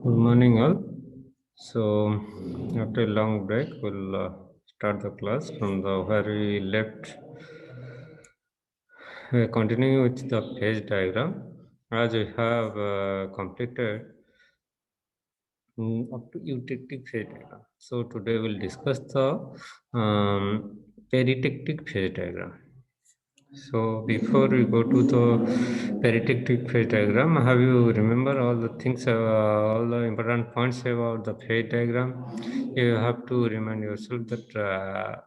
Good morning, all. So, after a long break, we'll start the class from the where we left. We are continuing with the phase diagram, as we have completed up to eutectic phase diagram. So, today we'll discuss the peritectic phase diagram. So before we go to the peritectic phase diagram, have you remember all the things, all the important points about the phase diagram? You have to remind yourself that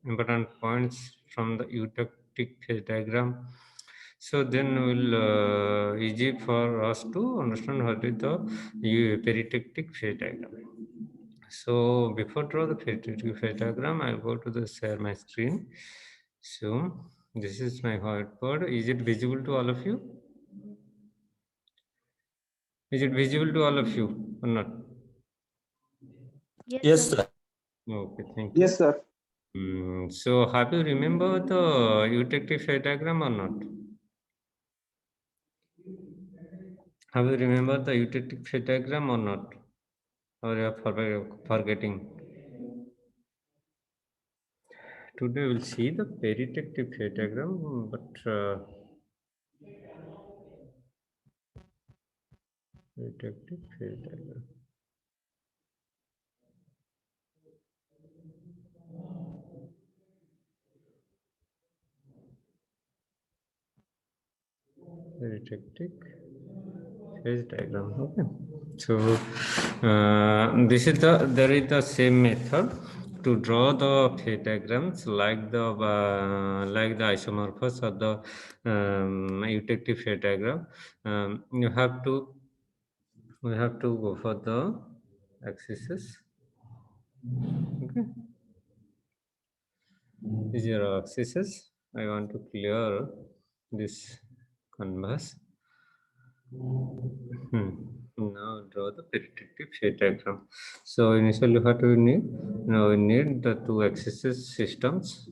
important points from the eutectic phase diagram. So then will easy for us to understand what is the peritectic phase diagram. So before draw the peritectic phase diagram, I'll go to the share my screen. So this is my whiteboard. Is it visible to all of you? Is it visible to all of you or not? Yes, Yes, sir. sir. Okay, thank Yes, you. sir. So have you remember the eutectic phase diagram or not? Have you remember the eutectic phase diagram or not? Or you are forgetting? Today we'll see the peritectic phase diagram, but peritectic phase diagram. Peritectic phase diagram. Okay. So this is there is the same method to draw the phase diagrams like the isomorphous or the eutectic phase diagram. We have to go for the axes. Okay. These are axes. I want to clear this canvas. Now draw the peritectic phase diagram. So initially what we need? Now we need the two axis systems.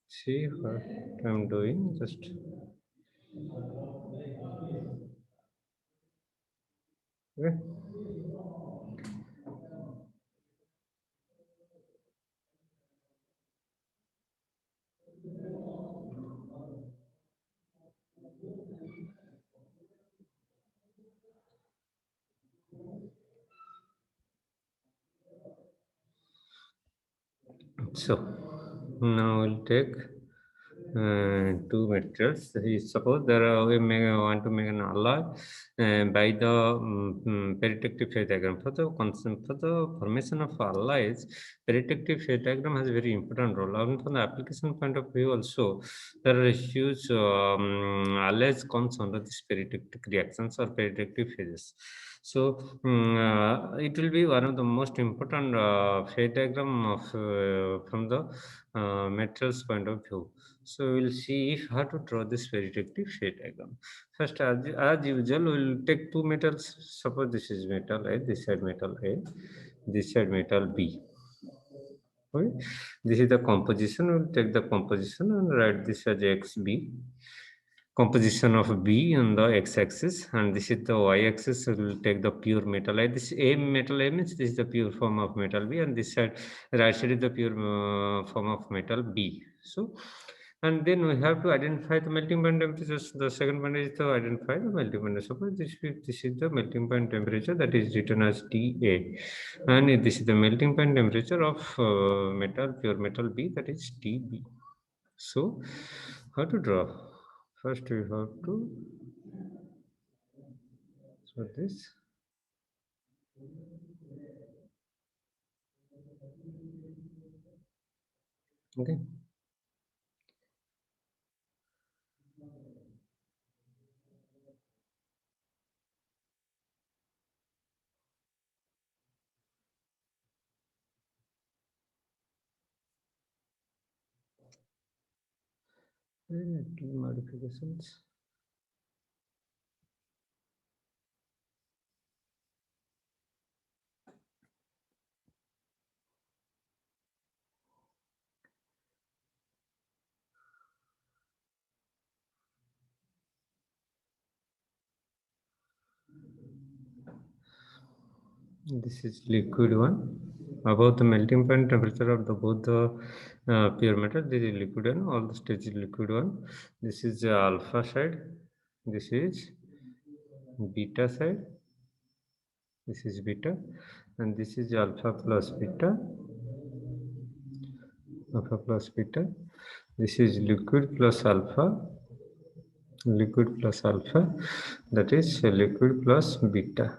See what I'm doing, just okay. So now we'll take two materials. Suppose we want to make an alloy by the peritectic phase diagram. For the formation of alloys, peritectic phase diagram has a very important role. And from the application point of view, also there are huge alloys comes under this peritectic reactions or peritectic phases. So it will be one of the most important phase diagram of from the materials point of view. So we'll see if how to draw this peritectic phase diagram. First, as usual, we'll take two metals. Suppose this is metal A, this side metal A, this side metal B. Okay. This is the composition. We'll take the composition and write this as XB. Composition of B on the x-axis, and this is the y-axis. So we'll take the pure metal. Like this A metal A means this is the pure form of metal B, and this side right side is the pure form of metal B. So, and then we have to identify the melting point temperature. The second one is to identify the melting point. Suppose this is the melting point temperature that is written as TA, and this is the melting point temperature of pure metal B, that is TB. So, how to draw? First, we have to draw this. Okay. Modifications. This is liquid one. Above the melting point temperature of the both the pure metal, this is liquid one. All the stage is liquid one. This is the alpha side. This is beta side. This is beta, and this is alpha plus beta. Alpha plus beta. This is liquid plus alpha. Liquid plus alpha. That is liquid plus beta.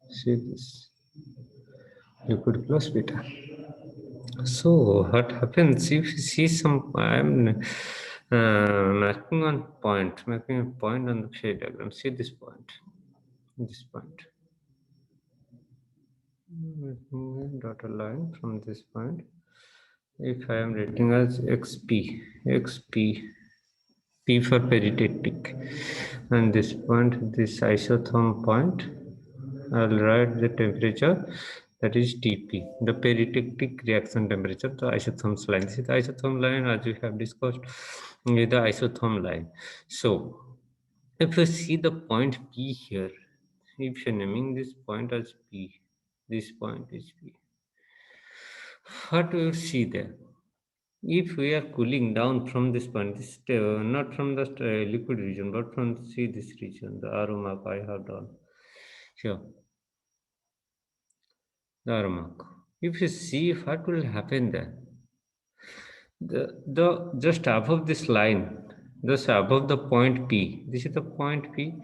See this. Liquid plus beta. So what happens if you see some? I'm marking on point, making a point on the phase diagram. See this point, this point. Making a dotted line from this point. If I am writing as XP, XP, P for peritectic, and this point, this isotherm point, I'll write the temperature, that is Tp, the peritectic reaction temperature, the isotherms line. This is the isotherm line as we have discussed with the isotherm line. So, if you see the point P here, if you're naming this point as P, this point is P, what do you see there? If we are cooling down from this point, this, not from the liquid region, but from see this region, the arrow mark I have done here, the arrow mark. If you see what will happen there, the just above this line, just above the point P, this is the point P,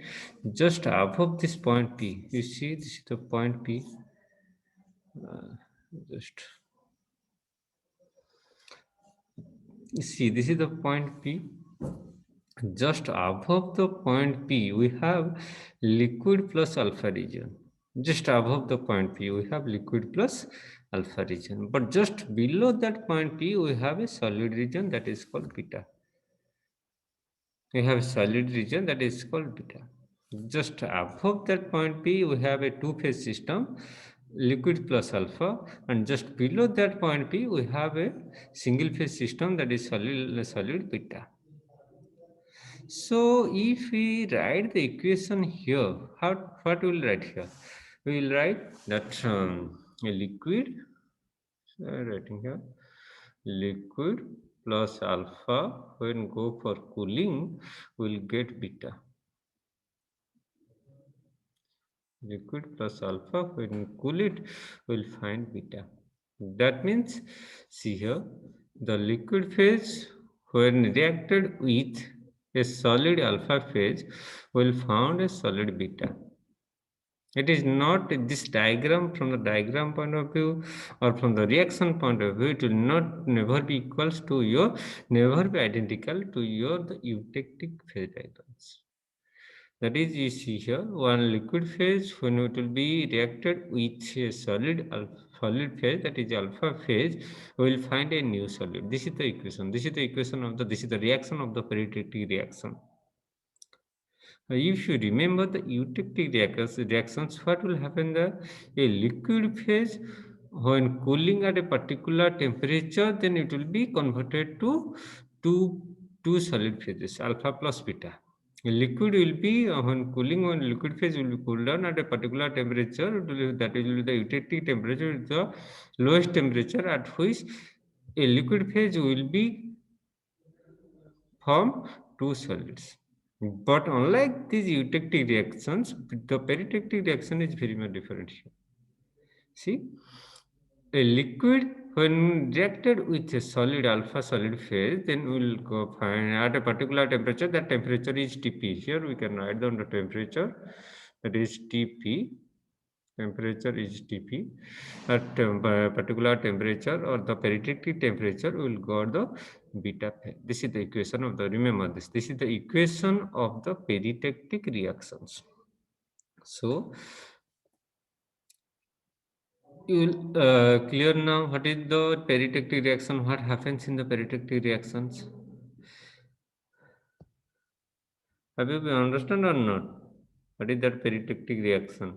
just above this point P, you see this is the point P, just see this is the point P. Just above the point P, we have liquid plus alpha region. Just above the point P, we have liquid plus alpha region. But just below that point P, we have a solid region that is called beta. We have a solid region that is called beta. Just above that point P, we have a two-phase system, liquid plus alpha, and just below that point P, we have a single-phase system that is solid beta. So if we write the equation here, what we will write here? We will write that a liquid, writing here, liquid plus alpha when go for cooling will get beta. Liquid plus alpha when cool it will find beta. That means, see here, the liquid phase when reacted with a solid alpha phase will found a solid beta. It is not this diagram from the diagram point of view or from the reaction point of view, it will not never be equals to your, never be identical to your the eutectic phase diagrams. That is, you see here, one liquid phase when it will be reacted with a solid phase, that is alpha phase, we will find a new solid. This is the equation. This is the equation of the, this is the reaction of the peritectic reaction. If you remember the eutectic reactions, what will happen there? A liquid phase, when cooling at a particular temperature, then it will be converted to two, two solid phases, alpha plus beta. A liquid will be, when cooling, when liquid phase will be cooled down at a particular temperature, that will be the eutectic temperature, the lowest temperature at which a liquid phase will be form two solids. But unlike these eutectic reactions, the peritectic reaction is very much different here. See, a liquid when reacted with a solid alpha solid phase, then we'll go find at a particular temperature. That temperature is Tp. Here we can write down the temperature. That is Tp. Temperature is Tp. At a particular temperature or the peritectic temperature, we will got the beta phase. This is the equation of the, remember this. This is the equation of the peritectic reactions. So you will clear now what is the peritectic reaction, what happens in the peritectic reactions. Have you understand or not? What is that peritectic reaction?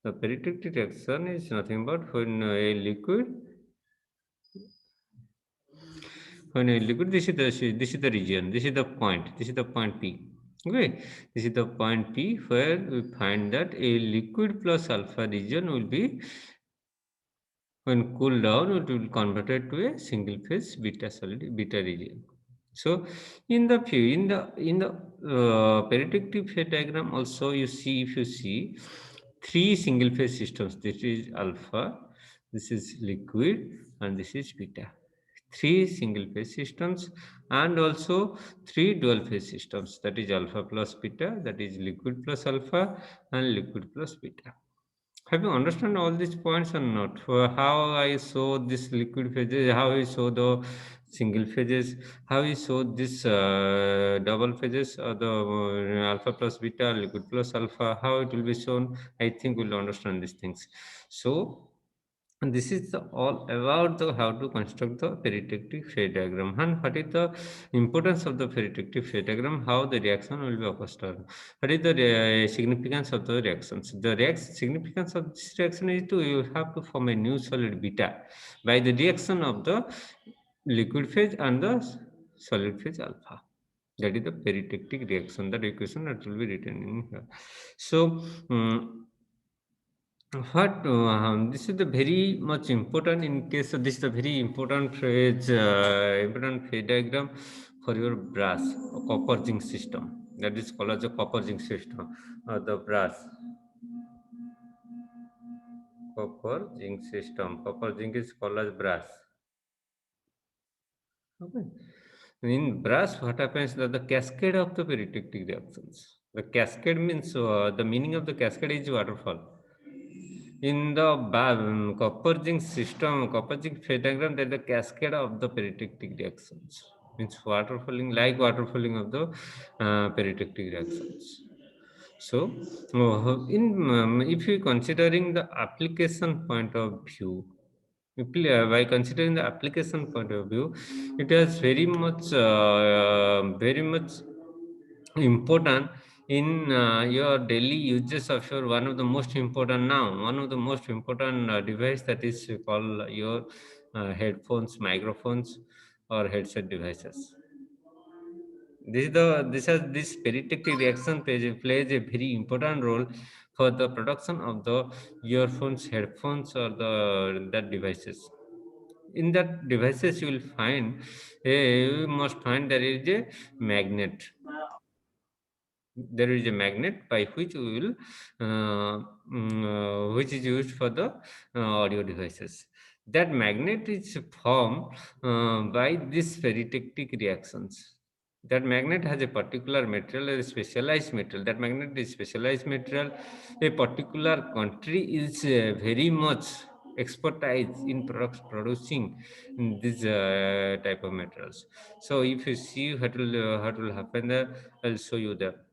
The peritectic reaction is nothing but when a liquid, this is the region, this is the point P. Okay, this is the point P where we find that a liquid plus alpha region will be, when cooled down, it will convert it to a single phase beta solid beta region. So, in the peritectic phase diagram, also you see, if you see three single phase systems. This is alpha, this is liquid, and this is beta. Three single phase systems, and also three dual phase systems. That is alpha plus beta. That is liquid plus alpha and liquid plus beta. Have you understand all these points or not? For how I saw this liquid phases, how I saw the single phases, how I saw this double phases, or the alpha plus beta, liquid plus alpha, how it will be shown. I think we'll understand these things. So, and this is all about the how to construct the peritectic phase diagram, and what is the importance of the peritectic phase diagram, how the reaction will be occurred, what is the significance of the reactions. The significance of this reaction is to you have to form a new solid beta by the reaction of the liquid phase and the solid phase alpha. That is the peritectic reaction, the equation that will be written in here. So, what this is the very much important in case of this is the very important phase diagram for your brass or copper zinc system. That is called as a copper zinc system. The brass copper zinc system. Copper zinc is called as brass. Okay. In brass, what happens that the cascade of the peritectic reactions. The cascade means the meaning of the cascade is waterfall. In the copper zinc system, copper zinc phase diagram, there is the cascade of the peritectic reactions. Means waterfalling, like waterfalling of the peritectic reactions. So, if you considering the application point of view, by considering the application point of view, it has very much important in your daily uses of your one of the most important now one of the most important device, that is called your headphones, microphones, or headset devices. This peritectic reaction plays a very important role for the production of the earphones, headphones, or the that devices. In that devices you will find, you must find there is a magnet. There is a magnet by which we will which is used for the audio devices. That magnet is formed by these peritectic reactions. That magnet has a particular material, a specialized material. That magnet is specialized material. A particular country is very much expertise in producing this type of materials. So if you see what will happen there, I'll show you that.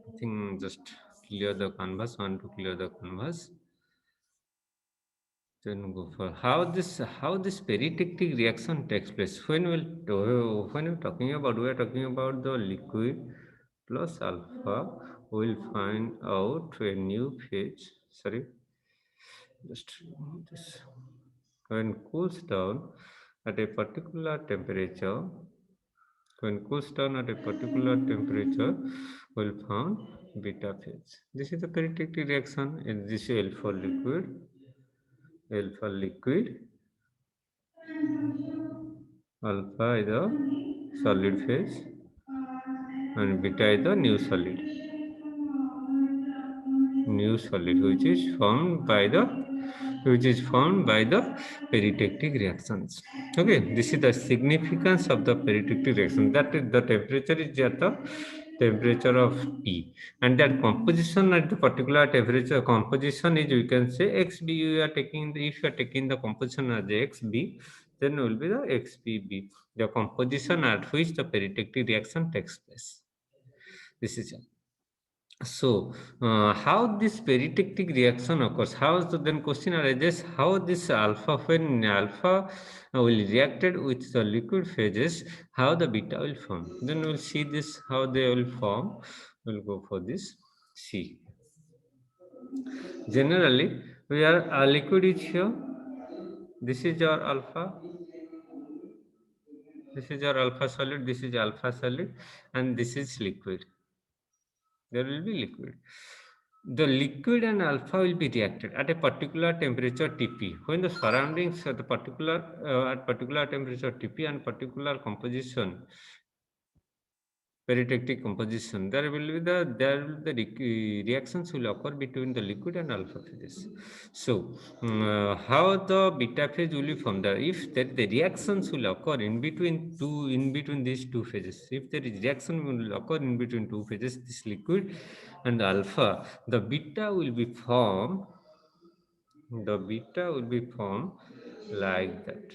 I think just clear the canvas. Want to clear the canvas. Then go for how this peritectic reaction takes place. When we're talking about the liquid plus alpha, we'll find out a new phase. Sorry, just remove this. When cools down at a particular temperature, when cools down at a particular temperature, will found beta phase. This is the peritectic reaction, and this is L for liquid, alpha is the solid phase, and beta is the new solid, which is formed by the peritectic reactions. Okay, this is the significance of the peritectic reaction. That is the temperature is at the temperature of T, and that composition at the particular temperature composition is, we can say, XB. You are taking if you are taking the composition as XB, then will be the XPB, the composition at which the peritectic reaction takes place. This is so, how this peritectic reaction occurs? How the then question arises? How this alpha, when alpha will reacted with the liquid phases, how the beta will form? Then we'll see this how they will form. We'll go for this. See, generally we are a liquid is here. This is our alpha. This is our alpha solid. This is alpha solid, and this is liquid. There will be liquid. The liquid and alpha will be reacted at a particular temperature Tp. When the surroundings at the particular at particular temperature Tp and particular composition, peritectic composition, there will be the reactions will occur between the liquid and alpha phases. So, how the beta phase will be formed? If there the reactions will occur in between these two phases, if there is reaction will occur in between two phases, this liquid and alpha, the beta will be formed. The beta will be formed like that.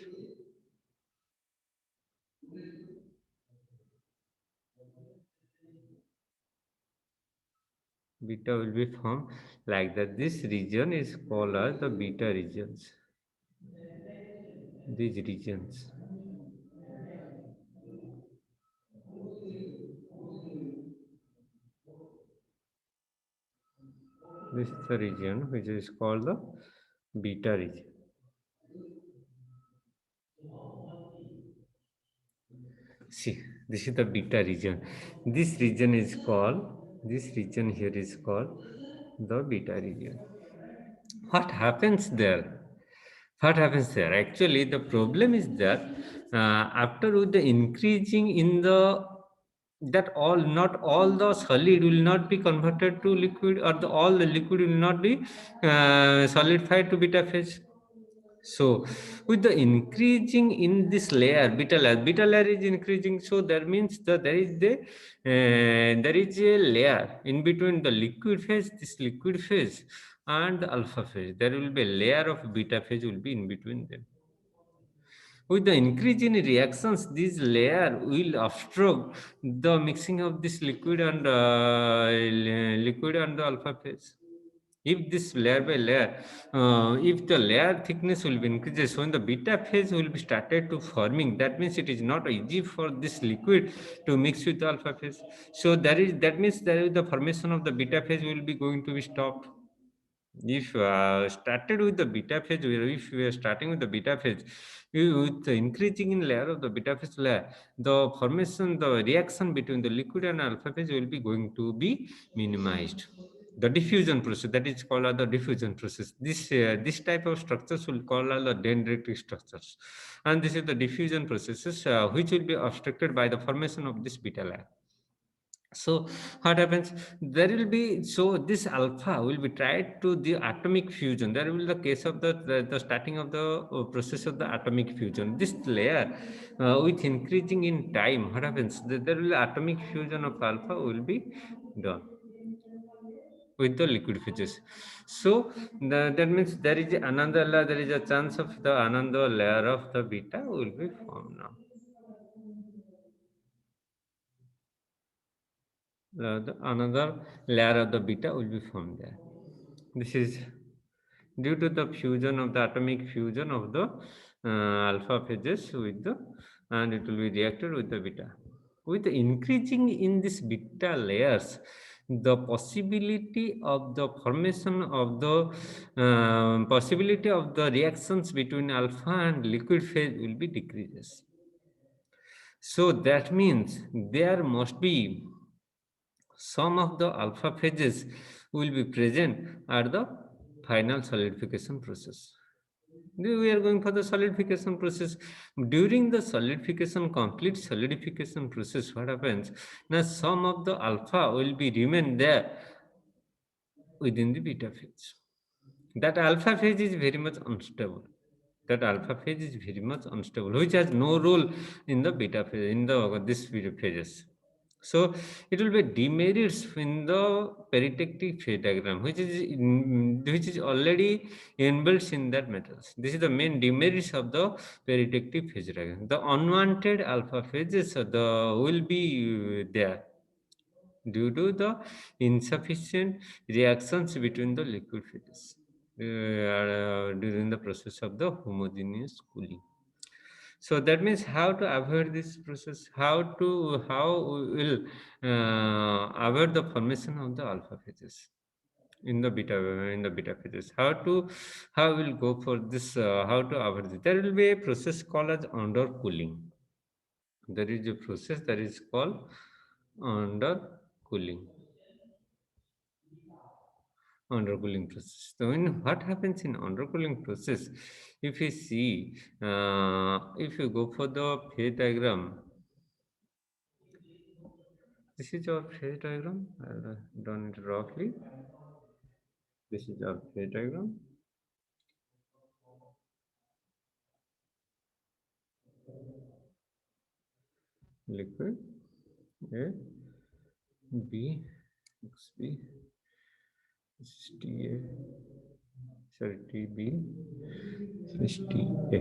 Beta will be formed like that. This region is called as the beta regions. These regions. This is the region which is called the beta region. See, this is the beta region. This region here is called the beta region. What happens there? What happens there? Actually, the problem is that after with the increasing in the that all not all the solid will not be converted to liquid, or all the liquid will not be solidified to beta phase. So, with the increasing in this layer, beta layer is increasing. So that means that there is a layer in between the liquid phase, this liquid phase, and the alpha phase. There will be a layer of beta phase will be in between them. With the increase in reactions, this layer will obstruct the mixing of this liquid and the alpha phase. If this layer by layer, if the layer thickness will be increases, when the beta phase will be started to forming, that means it is not easy for this liquid to mix with the alpha phase. So that means there is the formation of the beta phase will be going to be stopped. If started with the beta phase, if we are starting with the beta phase, with the increasing in layer of the beta phase layer, the formation, the reaction between the liquid and alpha phase will be going to be minimized. The diffusion process, that is called the diffusion process. This type of structures will call the dendritic structures, and this is the diffusion processes which will be obstructed by the formation of this beta layer. So what happens, there will be, so this alpha will be tied to the atomic fusion. There will be the case of the starting of the process of the atomic fusion. This layer with increasing in time, what happens, there will be atomic fusion of alpha will be done with the liquid phases. So that means there is another layer, there is a chance of the another layer of the beta will be formed now. Another layer of the beta will be formed there. This is due to the fusion of the atomic fusion of the alpha phases with the, and it will be reacted with the beta. With the increasing in this beta layers, the possibility of the reactions between alpha and liquid phase will be decreases. So that means there must be some of the alpha phases will be present at the final solidification process. We are going for the solidification process. During the complete solidification process, what happens? Now, some of the alpha will be remain there within the beta phase. That alpha phase is very much unstable. Which has no role in the beta phase, in the this beta phases. So it will be demerits in the peritectic phase diagram, which is already inbuilt in that metals. This is the main demerits of the peritectic phase diagram. The unwanted alpha phases will be there due to the insufficient reactions between the liquid phases during the process of the homogeneous cooling. So that means how to avoid this process, how we will avoid the formation of the alpha phases in the beta phases. How we'll go for this? How to avoid this? There will be a process called as undercooling. There is a process that is called undercooling. undercooling process. So what happens in undercooling process? If you see, if you go for the phase diagram, this is our phase diagram. I'll done it roughly. This is our phase diagram. Liquid A, B, XB, this is TA, sorry, TB, this is TA.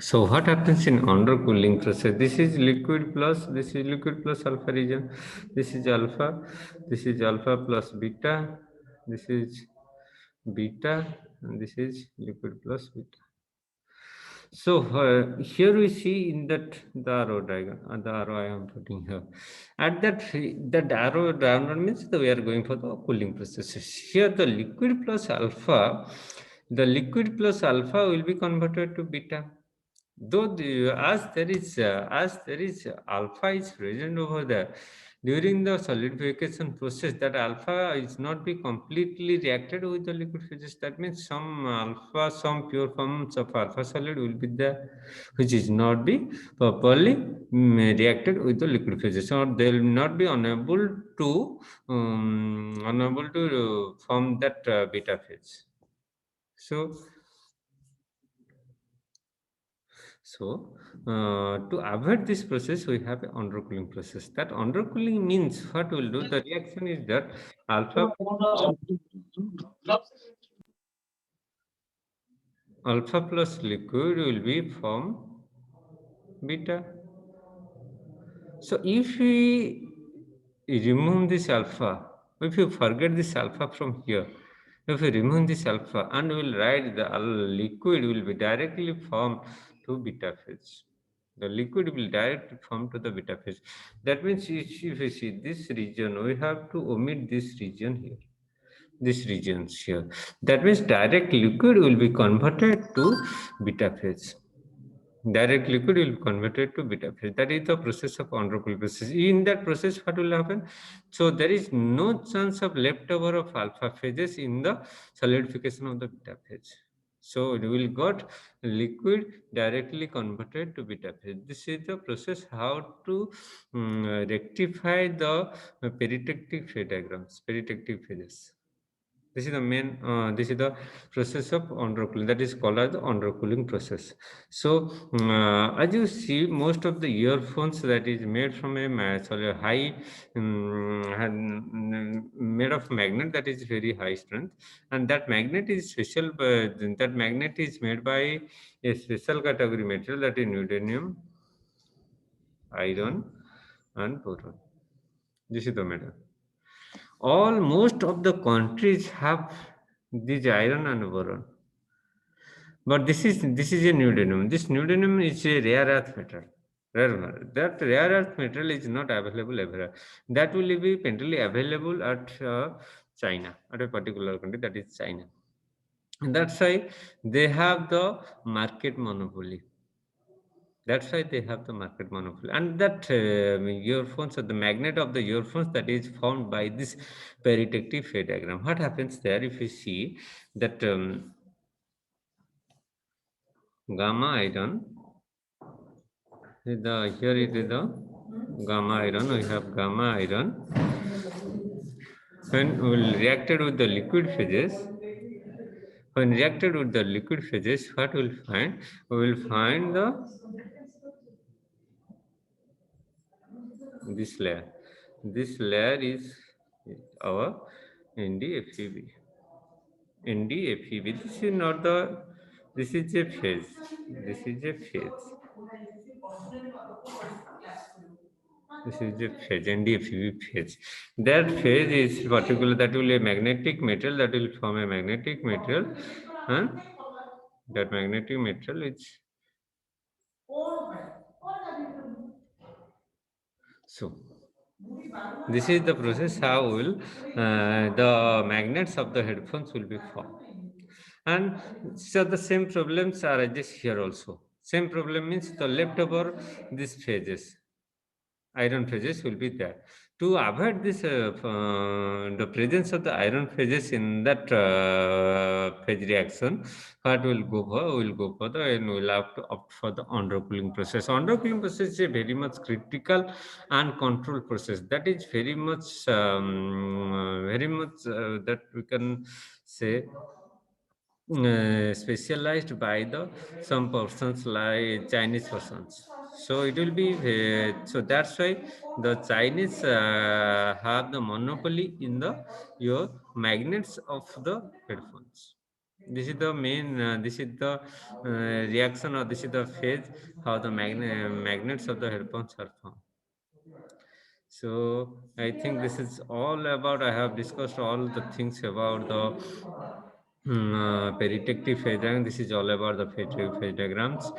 So what happens in undercooling process? This is liquid plus, this is liquid plus alpha region. This is alpha plus beta, this is beta, and this is liquid plus beta. So here we see in that the arrow diagram, the arrow I am putting here. At that arrow diagram means that we are going for the cooling processes. Here the liquid plus alpha will be converted to beta. Though as there is alpha is present over there during the solidification process, that alpha is not be completely reacted with the liquid phases. That means some pure forms of alpha solid will be there, which is not be properly reacted with the liquid phases, or they will not be unable to form that beta phase. So, to avoid this process, we have an undercooling process. That undercooling means what we'll do, the reaction is that alpha alpha plus liquid will be from beta. So if we remove this alpha, if you forget this alpha from here, if we remove this alpha and we'll write the liquid will be directly formed to beta phase. The liquid will directly form to the beta phase. That means if you see this region, we have to omit this region here. This regions here. That means direct liquid will be converted to beta phase. Direct liquid will be converted to beta phase. That is the process of undercooled process. In that process, what will happen? So there is no chance of leftover of alpha phases in the solidification of the beta phase. So it will got liquid directly converted to beta phase. This is the process how to rectify the peritectic phase diagrams, peritectic phases. This is the main. This is the process of undercooling. That is called as the undercooling process. So, as you see, most of the earphones that is made from a high made of magnet that is very high strength, and that magnet is special. That magnet is made by a special category material that is neodymium, iron, and boron. This is the metal. All most of the countries have this iron and boron, but this is a neodymium. This neodymium is a rare earth metal. That rare earth metal is not available everywhere. That will be pendly available at China, at a particular country, that is China. And that's why they have the market monopoly. That's why they have the market monopoly. And that earphones, or the magnet of the earphones, that is formed by this peritectic phase diagram. What happens there? If you see that gamma iron, here it is the gamma iron. We have gamma iron. When reacted with the liquid phases, what we'll find? We will find this layer. This layer is our NDFeB. NDFeB. This is not the. This is a phase. This is a phase. This is the phase, NDFeB phase. That phase is particular. That will be a magnetic material. That will form a magnetic material, and that magnetic material is so. This is the process how will the magnets of the headphones will be formed. And so the same problems are just here also. Same problem means the leftover these phases, iron phases will be there. to avoid this the presence of the iron phases in that phase reaction, what will go for? We'll go for the and we'll have to opt for the undercooling process. Undercooling process is a very much critical and control process. That is very much that we can say specialized by the some persons like Chinese persons. So it will be so that's why the Chinese have the monopoly in the your magnets of the headphones. This is the main. This is the reaction, or this is the phase how the magnets of the headphones are formed. So I think this is all about. I have discussed all the things about the Peritectic phase diagram. This is all about the phase diagrams.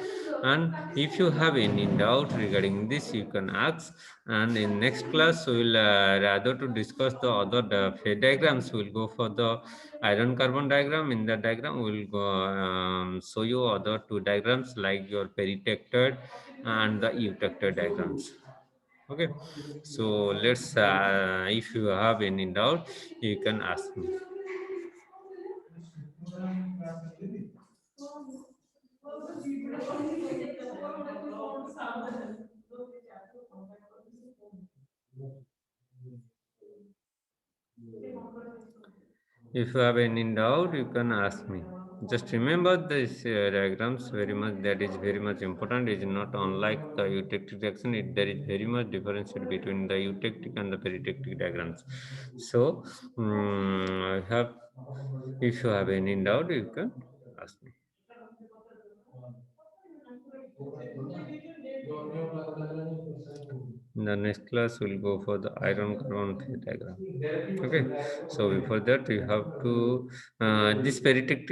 And if you have any doubt regarding this, you can ask. And in next class, we will rather to discuss the other phase diagrams. We will go for the iron carbon diagram. In that diagram, we will go show you other two diagrams like your peritected and the eutected diagrams. Okay, so let's if you have any doubt, you can ask me. If you have any doubt, you can ask me. Just remember this diagrams very much. That is very much important. It is not unlike the eutectic reaction. There is very much difference between the eutectic and the peritectic diagrams. So, have if you have any doubt, you can ask me. In the next class, we'll go for the iron carbon phase diagram. Okay, so before that, you have to this peritectic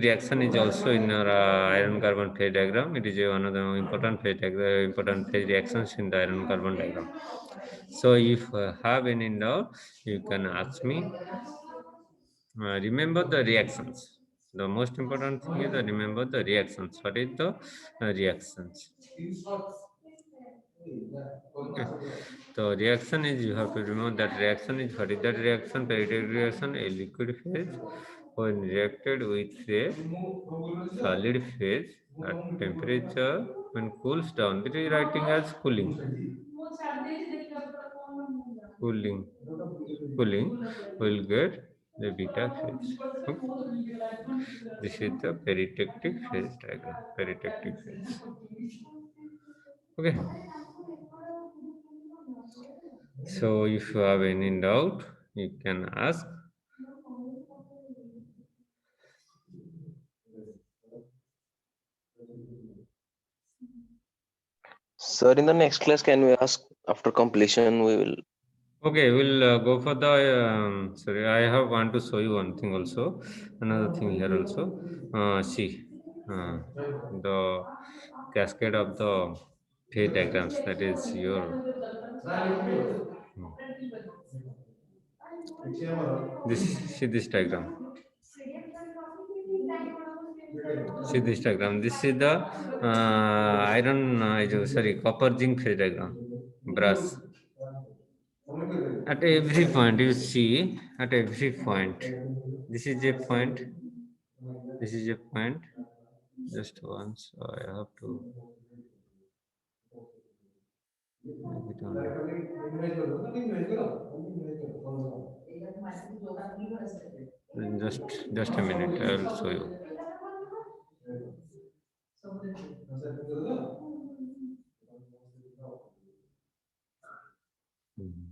reaction is also in our iron carbon phase diagram. It is one of the important important phase reactions in the iron carbon diagram. So if have any doubt, you can ask me. Remember the reactions. The most important thing is that remember the reactions. What is the reactions? Okay. So reaction is you have to remember that reaction is what is that reaction? Peritectic reaction, a liquid phase when reacted with a solid phase at temperature when cools down. It is writing as cooling. Cooling. Cooling will get the beta phase. Okay. This is the peritectic phase diagram. Peritectic phase. Okay. So if you have any doubt, you can ask. Sir, in the next class, can we ask after completion? We will. Okay, we'll go for the. Sorry, I have want to show you one thing also. Another thing here also. See, the cascade of the phase diagrams. That is your. This see this diagram. See this diagram. This is the iron. Sorry, copper zinc phase diagram. Brass. At every point, you see, at every point, this is a point, this is a point. Just once, I have to make it on. Just a minute, I will show you. Mhm.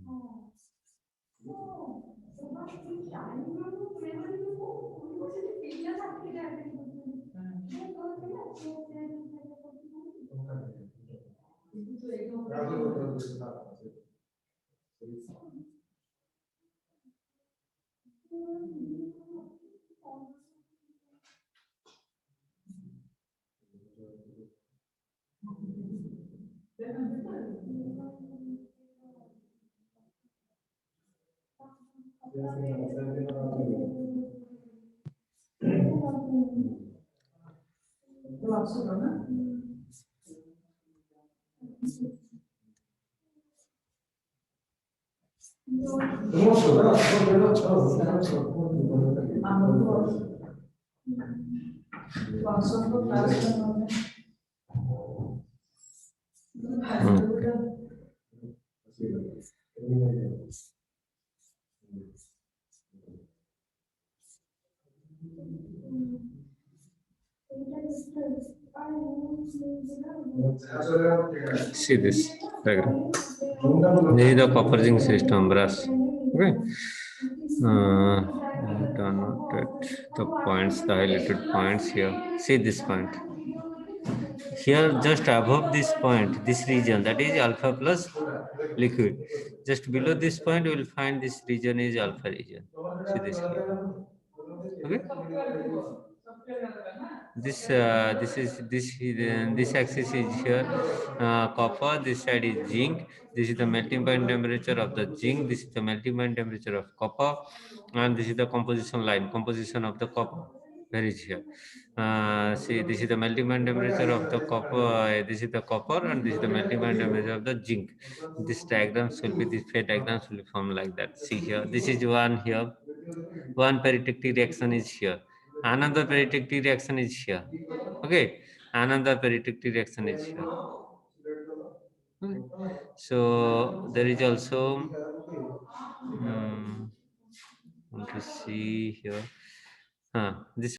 See this diagram. This is the copper zinc system brass. Okay. Turn out the points, the highlighted points here. See this point. Here, just above this point, this region, that is alpha plus liquid. Just below this point, you will find this region is alpha region. See this clear. Okay. This axis is here copper. This side is zinc. This is the melting point temperature of the zinc. This is the melting point temperature of copper, and this is the composition line. Composition of the copper. Where is here? See, this is the melting point temperature of the copper. This is the copper, and this is the melting point temperature of the zinc. This diagrams will be, this phase diagrams will be formed like that. See here. This is one here. One peritectic reaction is here. Another peritectic reaction is here. Okay. Another peritectic reaction is here. Okay. So there is also want to see here. This